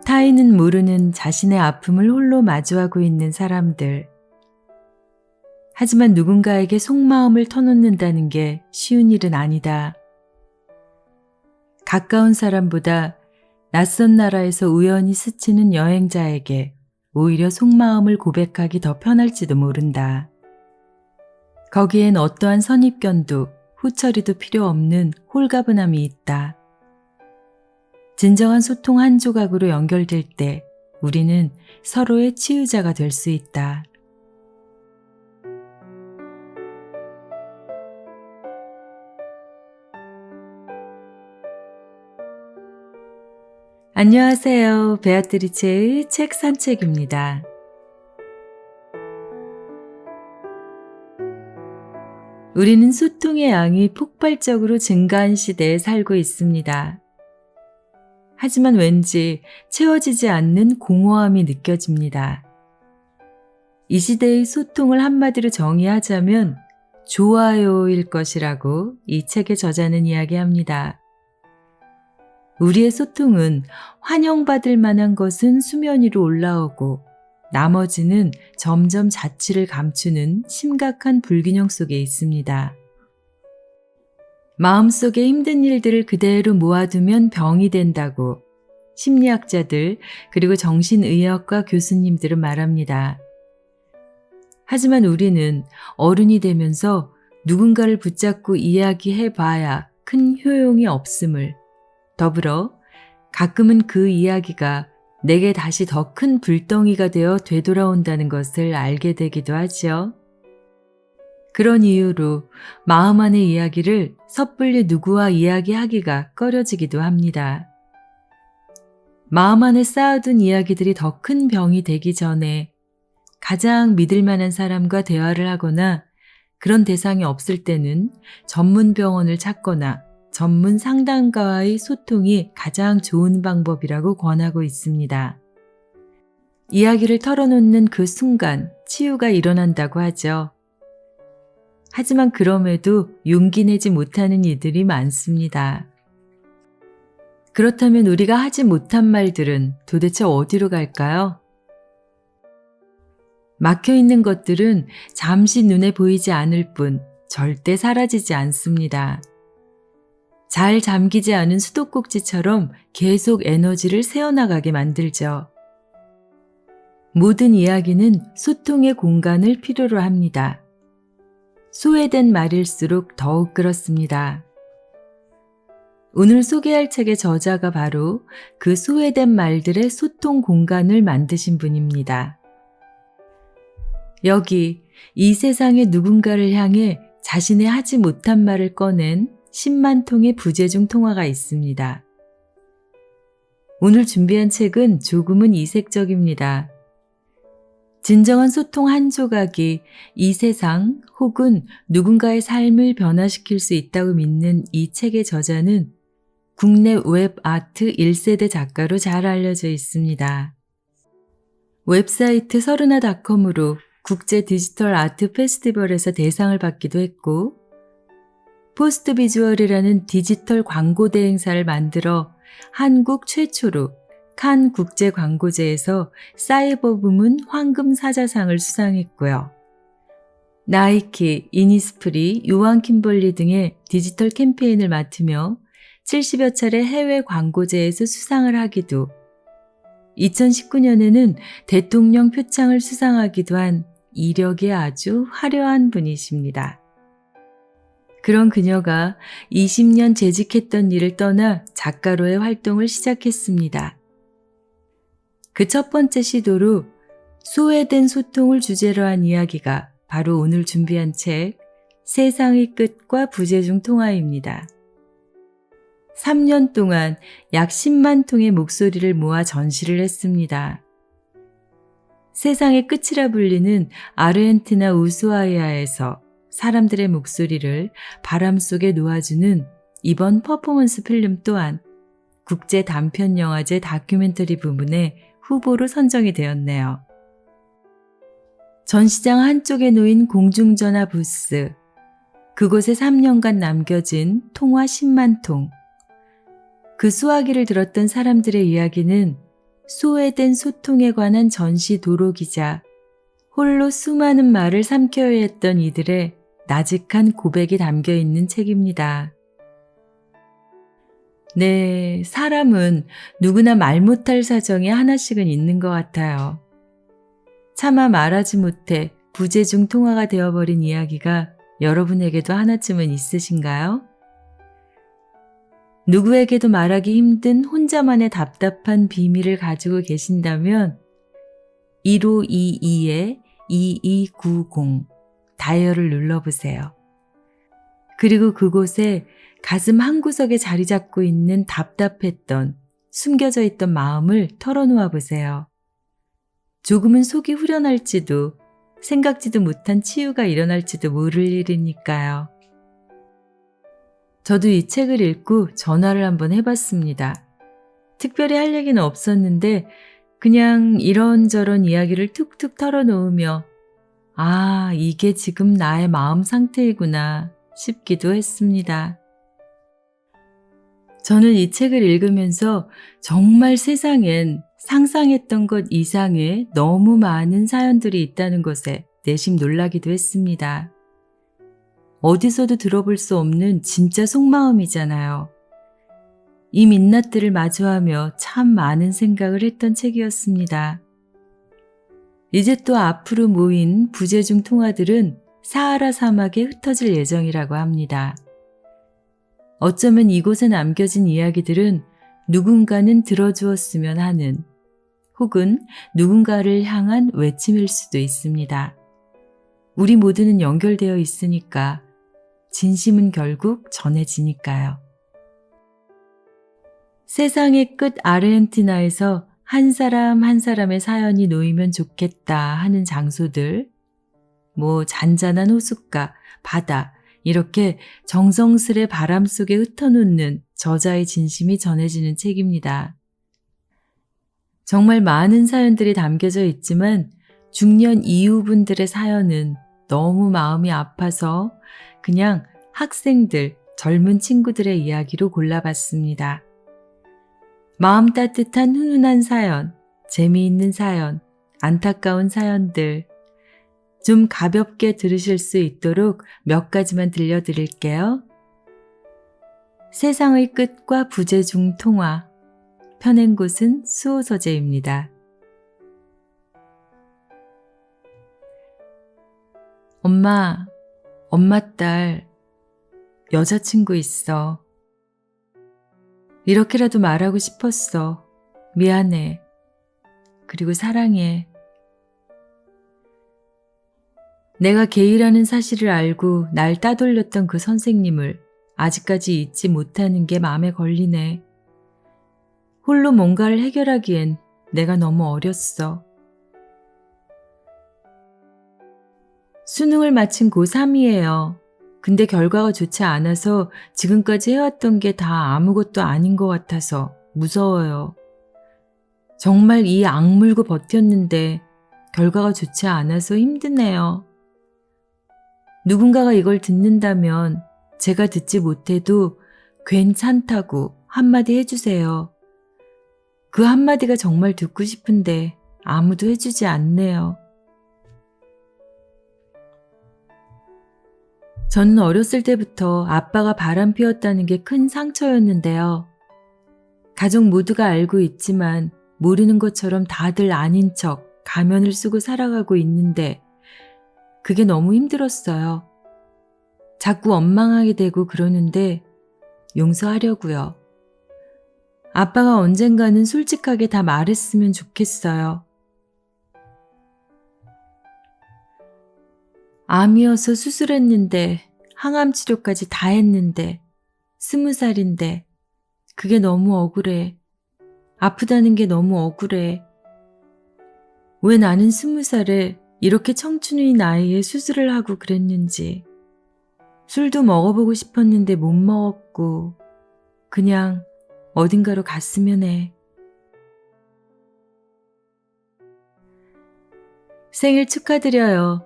타인은 모르는 자신의 아픔을 홀로 마주하고 있는 사람들. 하지만 누군가에게 속마음을 터놓는다는 게 쉬운 일은 아니다. 가까운 사람보다 낯선 나라에서 우연히 스치는 여행자에게 오히려 속마음을 고백하기 더 편할지도 모른다. 거기엔 어떠한 선입견도 후처리도 필요 없는 홀가분함이 있다. 진정한 소통 한 조각으로 연결될 때 우리는 서로의 치유자가 될 수 있다. 안녕하세요. 베아트리체의 책 산책입니다. 우리는 소통의 양이 폭발적으로 증가한 시대에 살고 있습니다. 하지만 왠지 채워지지 않는 공허함이 느껴집니다. 이 시대의 소통을 한마디로 정의하자면 좋아요일 것이라고 이 책의 저자는 이야기합니다. 우리의 소통은 환영받을 만한 것은 수면 위로 올라오고 나머지는 점점 자취를 감추는 심각한 불균형 속에 있습니다. 마음속에 힘든 일들을 그대로 모아두면 병이 된다고 심리학자들 그리고 정신의학과 교수님들은 말합니다. 하지만 우리는 어른이 되면서 누군가를 붙잡고 이야기해봐야 큰 효용이 없음을, 더불어 가끔은 그 이야기가 내게 다시 더 큰 불덩이가 되어 되돌아온다는 것을 알게 되기도 하지요. 그런 이유로 마음 안의 이야기를 섣불리 누구와 이야기하기가 꺼려지기도 합니다. 마음 안에 쌓아둔 이야기들이 더 큰 병이 되기 전에 가장 믿을 만한 사람과 대화를 하거나 그런 대상이 없을 때는 전문 병원을 찾거나 전문 상담가와의 소통이 가장 좋은 방법이라고 권하고 있습니다. 이야기를 털어놓는 그 순간 치유가 일어난다고 하죠. 하지만 그럼에도 용기 내지 못하는 이들이 많습니다. 그렇다면 우리가 하지 못한 말들은 도대체 어디로 갈까요? 막혀있는 것들은 잠시 눈에 보이지 않을 뿐 절대 사라지지 않습니다. 잘 잠기지 않은 수도꼭지처럼 계속 에너지를 새어나가게 만들죠. 모든 이야기는 소통의 공간을 필요로 합니다. 소외된 말일수록 더욱 그렇습니다. 오늘 소개할 책의 저자가 바로 그 소외된 말들의 소통 공간을 만드신 분입니다. 여기 이 세상의 누군가를 향해 자신의 하지 못한 말을 꺼낸 10만 통의 부재중 통화가 있습니다. 오늘 준비한 책은 조금은 이색적입니다. 진정한 소통 한 조각이 이 세상 혹은 누군가의 삶을 변화시킬 수 있다고 믿는 이 책의 저자는 국내 웹 아트 1세대 작가로 잘 알려져 있습니다. 웹사이트 서른아.com으로 국제 디지털 아트 페스티벌에서 대상을 받기도 했고 포스트 비주얼이라는 디지털 광고 대행사를 만들어 한국 최초로 칸 국제 광고제에서 사이버 부문 황금 사자상을 수상했고요. 나이키, 이니스프리, 요한 킴벌리 등의 디지털 캠페인을 맡으며 70여 차례 해외 광고제에서 수상을 하기도 2019년에는 대통령 표창을 수상하기도 한 이력이 아주 화려한 분이십니다. 그런 그녀가 20년 재직했던 일을 떠나 작가로의 활동을 시작했습니다. 그 첫 번째 시도로 소외된 소통을 주제로 한 이야기가 바로 오늘 준비한 책 세상의 끝과 부재중 통화입니다. 3년 동안 약 10만 통의 목소리를 모아 전시를 했습니다. 세상의 끝이라 불리는 아르헨티나 우수아이아에서 사람들의 목소리를 바람 속에 놓아주는 이번 퍼포먼스 필름 또한 국제 단편영화제 다큐멘터리 부문에 후보로 선정이 되었네요. 전시장 한쪽에 놓인 공중전화 부스, 그곳에 3년간 남겨진 통화 10만 통. 그 수화기를 들었던 사람들의 이야기는 소외된 소통에 관한 전시 도로기자, 홀로 수많은 말을 삼켜야 했던 이들의 나직한 고백이 담겨 있는 책입니다. 네, 사람은 누구나 말 못할 사정이 하나씩은 있는 것 같아요. 차마 말하지 못해 부재중 통화가 되어버린 이야기가 여러분에게도 하나쯤은 있으신가요? 누구에게도 말하기 힘든 혼자만의 답답한 비밀을 가지고 계신다면 1522-2290 다이얼을 눌러보세요. 그리고 그곳에 가슴 한구석에 자리 잡고 있는 답답했던, 숨겨져 있던 마음을 털어놓아 보세요. 조금은 속이 후련할지도, 생각지도 못한 치유가 일어날지도 모를 일이니까요. 저도 이 책을 읽고 전화를 한번 해봤습니다. 특별히 할 얘기는 없었는데 그냥 이런저런 이야기를 툭툭 털어놓으며 아, 이게 지금 나의 마음 상태이구나 싶기도 했습니다. 저는 이 책을 읽으면서 정말 세상엔 상상했던 것 이상의 너무 많은 사연들이 있다는 것에 내심 놀라기도 했습니다. 어디서도 들어볼 수 없는 진짜 속마음이잖아요. 이 민낯들을 마주하며 참 많은 생각을 했던 책이었습니다. 이제 또 앞으로 모인 부재중 통화들은 사하라 사막에 흩어질 예정이라고 합니다. 어쩌면 이곳에 남겨진 이야기들은 누군가는 들어주었으면 하는 혹은 누군가를 향한 외침일 수도 있습니다. 우리 모두는 연결되어 있으니까 진심은 결국 전해지니까요. 세상의 끝 아르헨티나에서 한 사람 한 사람의 사연이 놓이면 좋겠다 하는 장소들, 잔잔한 호숫가, 바다, 이렇게 정성스레 바람 속에 흩어놓는 저자의 진심이 전해지는 책입니다. 정말 많은 사연들이 담겨져 있지만 중년 이후분들의 사연은 너무 마음이 아파서 그냥 학생들, 젊은 친구들의 이야기로 골라봤습니다. 마음 따뜻한 훈훈한 사연, 재미있는 사연, 안타까운 사연들, 좀 가볍게 들으실 수 있도록 몇 가지만 들려드릴게요. 세상의 끝과 부재중 통화, 펴낸 곳은 수호서재입니다. 엄마 딸, 여자친구 있어. 이렇게라도 말하고 싶었어. 미안해. 그리고 사랑해. 내가 게이라는 사실을 알고 날 따돌렸던 그 선생님을 아직까지 잊지 못하는 게 마음에 걸리네. 홀로 뭔가를 해결하기엔 내가 너무 어렸어. 수능을 마친 고3이에요. 근데 결과가 좋지 않아서 지금까지 해왔던 게 다 아무것도 아닌 것 같아서 무서워요. 정말 이 악물고 버텼는데 결과가 좋지 않아서 힘드네요. 누군가가 이걸 듣는다면 제가 듣지 못해도 괜찮다고 한마디 해주세요. 그 한마디가 정말 듣고 싶은데 아무도 해주지 않네요. 저는 어렸을 때부터 아빠가 바람 피웠다는 게 큰 상처였는데요. 가족 모두가 알고 있지만 모르는 것처럼 다들 아닌 척 가면을 쓰고 살아가고 있는데 그게 너무 힘들었어요. 자꾸 원망하게 되고 그러는데 용서하려고요. 아빠가 언젠가는 솔직하게 다 말했으면 좋겠어요. 암이어서 수술했는데 항암 치료까지 다 했는데 20살인데 그게 너무 억울해. 아프다는 게 너무 억울해. 왜 나는 20살에 이렇게 청춘의 나이에 수술을 하고 그랬는지. 술도 먹어보고 싶었는데 못 먹었고 그냥 어딘가로 갔으면 해. 생일 축하드려요.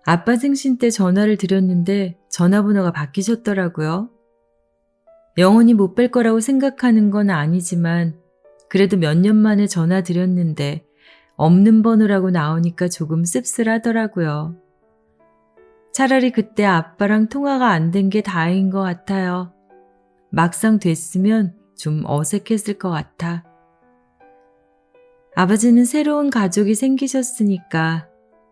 아빠 생신 때 전화를 드렸는데 전화번호가 바뀌셨더라고요. 영원히 못 뵐 거라고 생각하는 건 아니지만 그래도 몇 년 만에 전화 드렸는데 없는 번호라고 나오니까 조금 씁쓸하더라고요. 차라리 그때 아빠랑 통화가 안 된 게 다행인 것 같아요. 막상 됐으면 좀 어색했을 것 같아. 아버지는 새로운 가족이 생기셨으니까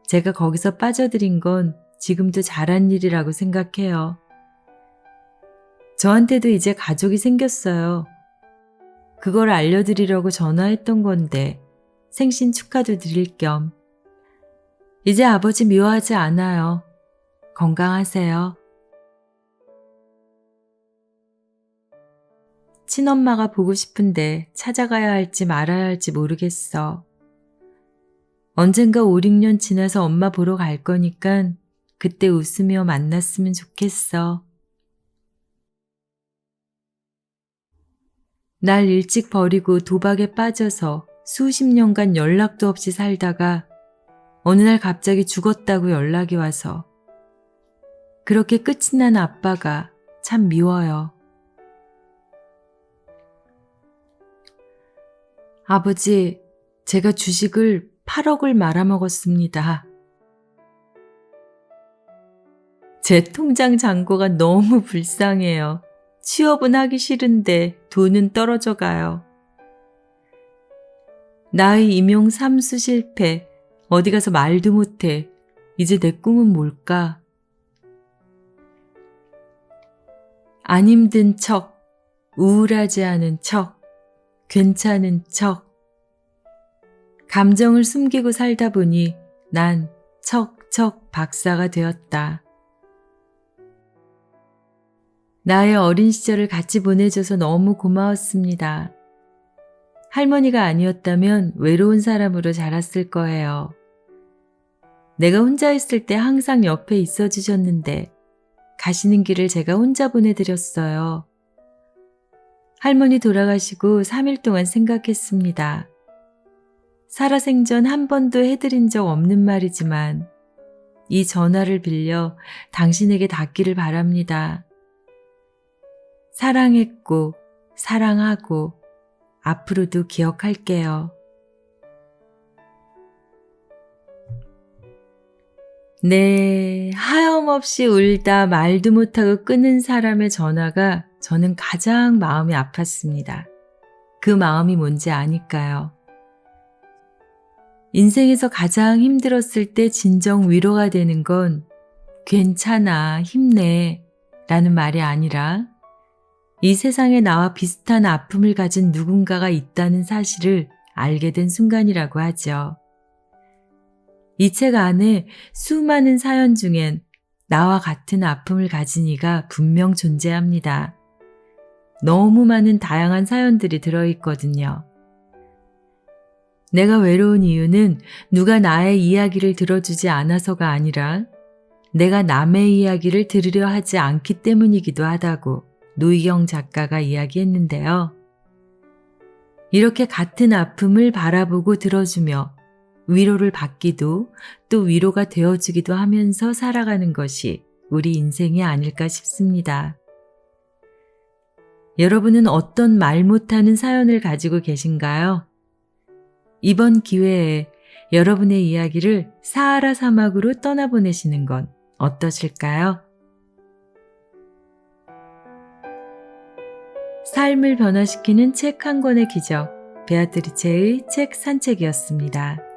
제가 거기서 빠져들인 건 지금도 잘한 일이라고 생각해요. 저한테도 이제 가족이 생겼어요. 그걸 알려드리려고 전화했던 건데 생신 축하도 드릴 겸. 이제 아버지 미워하지 않아요. 건강하세요. 친엄마가 보고 싶은데 찾아가야 할지 말아야 할지 모르겠어. 언젠가 5, 6년 지나서 엄마 보러 갈 거니까 그때 웃으며 만났으면 좋겠어. 날 일찍 버리고 도박에 빠져서 수십 년간 연락도 없이 살다가 어느 날 갑자기 죽었다고 연락이 와서 그렇게 끝이 난 아빠가 참 미워요. 아버지, 제가 주식을 8억을 말아먹었습니다. 제 통장 잔고가 너무 불쌍해요. 취업은 하기 싫은데 돈은 떨어져 가요. 나의 임용 삼수 실패, 어디 가서 말도 못해. 이제 내 꿈은 뭘까? 안 힘든 척, 우울하지 않은 척, 괜찮은 척. 감정을 숨기고 살다 보니 난 척척 박사가 되었다. 나의 어린 시절을 같이 보내줘서 너무 고마웠습니다. 할머니가 아니었다면 외로운 사람으로 자랐을 거예요. 내가 혼자 있을 때 항상 옆에 있어 주셨는데 가시는 길을 제가 혼자 보내드렸어요. 할머니 돌아가시고 3일 동안 생각했습니다. 살아생전 한 번도 해드린 적 없는 말이지만 이 전화를 빌려 당신에게 닿기를 바랍니다. 사랑했고 사랑하고 앞으로도 기억할게요. 네, 하염없이 울다 말도 못하고 끊은 사람의 전화가 저는 가장 마음이 아팠습니다. 그 마음이 뭔지 아니까요. 인생에서 가장 힘들었을 때 진정 위로가 되는 건 괜찮아, 힘내 라는 말이 아니라 이 세상에 나와 비슷한 아픔을 가진 누군가가 있다는 사실을 알게 된 순간이라고 하죠. 이 책 안에 수많은 사연 중엔 나와 같은 아픔을 가진 이가 분명 존재합니다. 너무 많은 다양한 사연들이 들어있거든요. 내가 외로운 이유는 누가 나의 이야기를 들어주지 않아서가 아니라 내가 남의 이야기를 들으려 하지 않기 때문이기도 하다고 노희경 작가가 이야기했는데요. 이렇게 같은 아픔을 바라보고 들어주며 위로를 받기도 또 위로가 되어주기도 하면서 살아가는 것이 우리 인생이 아닐까 싶습니다. 여러분은 어떤 말 못하는 사연을 가지고 계신가요? 이번 기회에 여러분의 이야기를 사하라 사막으로 떠나보내시는 건 어떠실까요? 삶을 변화시키는 책 한 권의 기적, 베아트리체의 책 산책이었습니다.